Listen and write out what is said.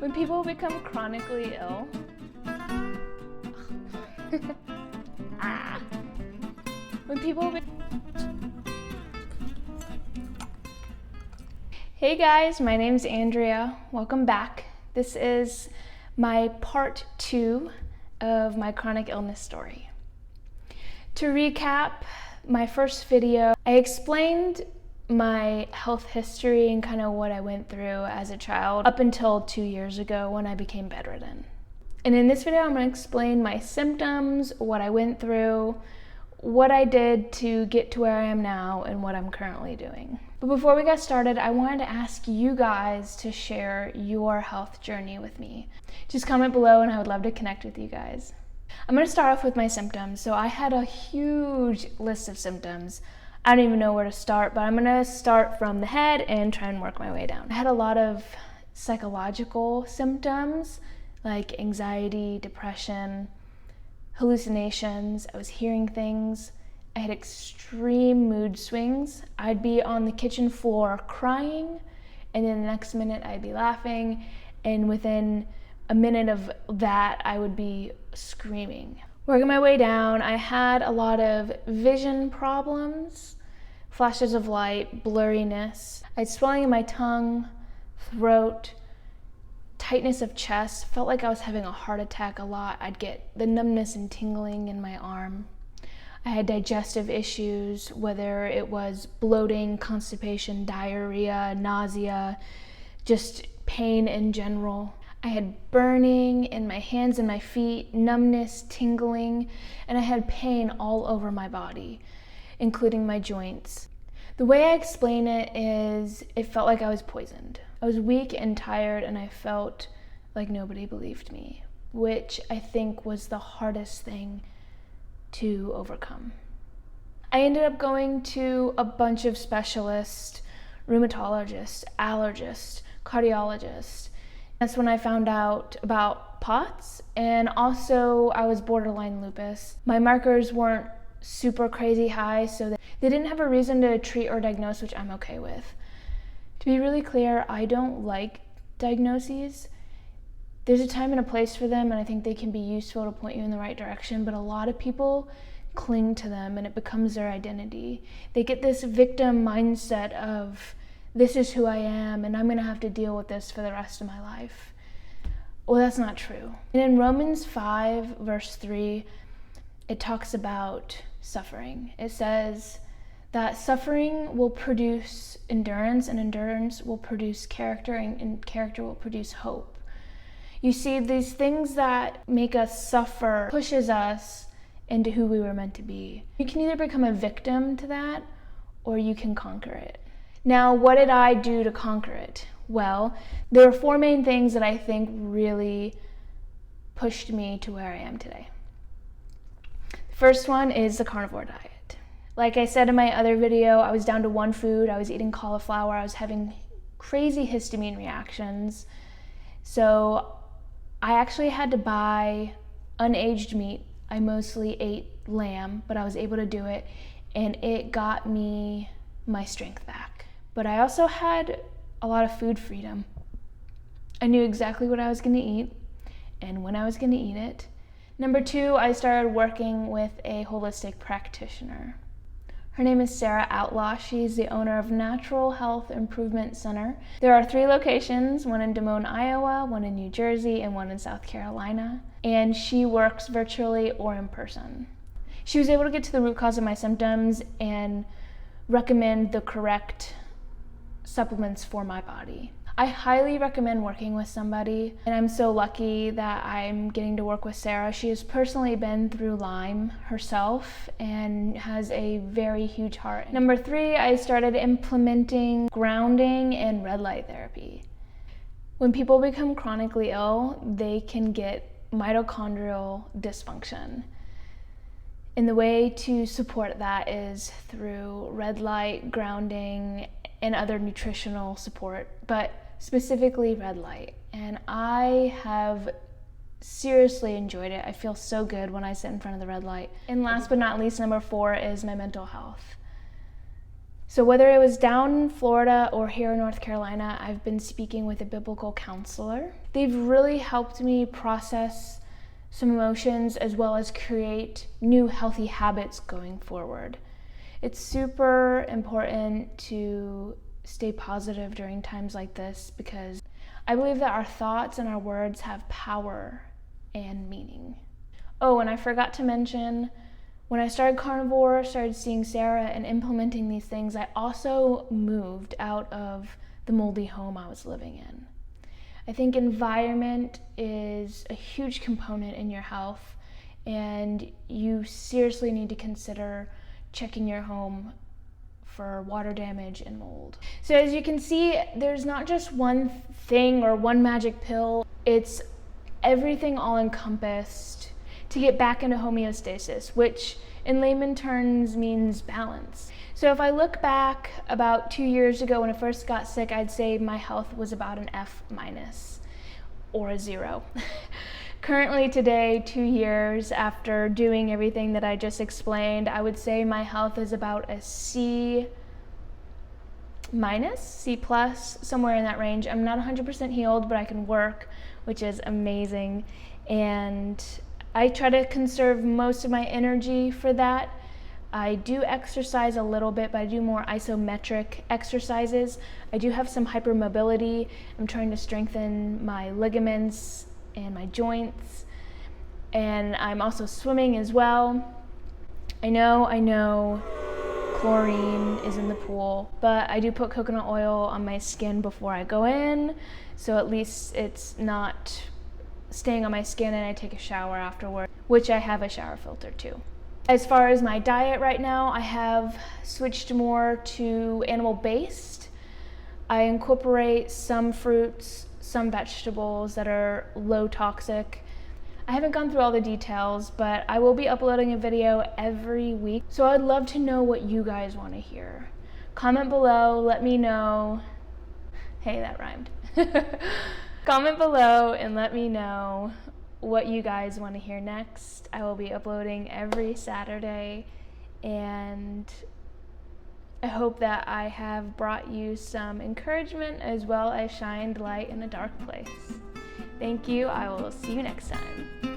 When people become chronically ill, Hey guys, my name's Andrea. Welcome back. This is my part 2 of my chronic illness story. To recap my first video, I explained my health history and kind of what I went through as a child up until 2 years ago when I became bedridden. And in this video, I'm going to explain my symptoms, what I went through, what I did to get to where I am now, and what I'm currently doing. But before we get started, I wanted to ask you guys to share your health journey with me. Just comment below and I would love to connect with you guys. I'm going to start off with my symptoms. So I had a huge list of symptoms. I don't even know where to start, but I'm going to start from the head and try and work my way down. I had a lot of psychological symptoms like anxiety, depression, hallucinations. I was hearing things. I had extreme mood swings. I'd be on the kitchen floor crying, and then the next minute I'd be laughing, and within a minute of that I would be screaming. Working my way down, I had a lot of vision problems, flashes of light, blurriness. I had swelling in my tongue, throat, tightness of chest, felt like I was having a heart attack a lot. I'd get the numbness and tingling in my arm. I had digestive issues, whether it was bloating, constipation, diarrhea, nausea, just pain in general. I had burning in my hands and my feet, numbness, tingling, and I had pain all over my body, including my joints. The way I explain it is it felt like I was poisoned. I was weak and tired, and I felt like nobody believed me, which I think was the hardest thing to overcome. I ended up going to a bunch of specialists, rheumatologists, allergists, cardiologists. That's when I found out about POTS, and also I was borderline lupus. My markers weren't super crazy high, so they didn't have a reason to treat or diagnose, which I'm okay with. To be really clear, I don't like diagnoses. There's a time and a place for them, and I think they can be useful to point you in the right direction, but a lot of people cling to them and it becomes their identity. They get this victim mindset of, this is who I am and I'm gonna have to deal with this for the rest of my life. Well, that's not true. And in Romans 5, verse 3, it talks about suffering. It says that suffering will produce endurance, and endurance will produce character, and character will produce hope. You see, these things that make us suffer pushes us into who we were meant to be. You can either become a victim to that, or you can conquer it. Now, what did I do to conquer it? Well, there are 4 main things that I think really pushed me to where I am today. The first one is the carnivore diet. Like I said in my other video, I was down to 1 food. I was eating cauliflower. I was having crazy histamine reactions. So I actually had to buy unaged meat. I mostly ate lamb, but I was able to do it, and it got me my strength back. But I also had a lot of food freedom. I knew exactly what I was going to eat and when I was going to eat it. Number 2, I started working with a holistic practitioner. Her name is Sarah Outlaw. She's the owner of Natural Health Improvement Center. There are 3 locations, one in Des Moines, Iowa, one in New Jersey, and one in South Carolina. And she works virtually or in person. She was able to get to the root cause of my symptoms and recommend the correct supplements for my body. I highly recommend working with somebody, and I'm so lucky that I'm getting to work with Sarah. She has personally been through Lyme herself and has a very huge heart. Number 3, I started implementing grounding and red light therapy. When people become chronically ill, they can get mitochondrial dysfunction. And the way to support that is through red light, grounding, and other nutritional support, but specifically red light. And I have seriously enjoyed it. I feel so good when I sit in front of the red light. And last but not least, number 4 is my mental health. So whether it was down in Florida or here in North Carolina, I've been speaking with a biblical counselor. They've really helped me process some emotions as well as create new healthy habits going forward. It's super important to stay positive during times like this because I believe that our thoughts and our words have power and meaning. Oh, and I forgot to mention, when I started carnivore, started seeing Sarah and implementing these things, I also moved out of the moldy home I was living in. I think environment is a huge component in your health, and you seriously need to consider checking your home for water damage and mold. So as you can see, there's not just one thing or one magic pill, it's everything all encompassed to get back into homeostasis, which in layman terms means balance. So if I look back about 2 years ago when I first got sick, I'd say my health was about an F- or a 0. Currently today, 2 years after doing everything that I just explained, I would say my health is about a C-, C+, somewhere in that range. I'm not 100% healed, but I can work, which is amazing. And I try to conserve most of my energy for that. I do exercise a little bit, but I do more isometric exercises. I do have some hypermobility. I'm trying to strengthen my ligaments and my joints. And I'm also swimming as well. I know, chlorine is in the pool, but I do put coconut oil on my skin before I go in, so at least it's not staying on my skin and I take a shower afterward, which I have a shower filter too. As far as my diet right now, I have switched more to animal-based. I incorporate some fruits, some vegetables that are low toxic. I haven't gone through all the details, but I will be uploading a video every week. So I'd love to know what you guys want to hear. Comment below, let me know. Hey, that rhymed. Comment below and let me know what you guys want to hear next. I will be uploading every Saturday, and I hope that I have brought you some encouragement as well as shined light in a dark place. Thank you. I will see you next time.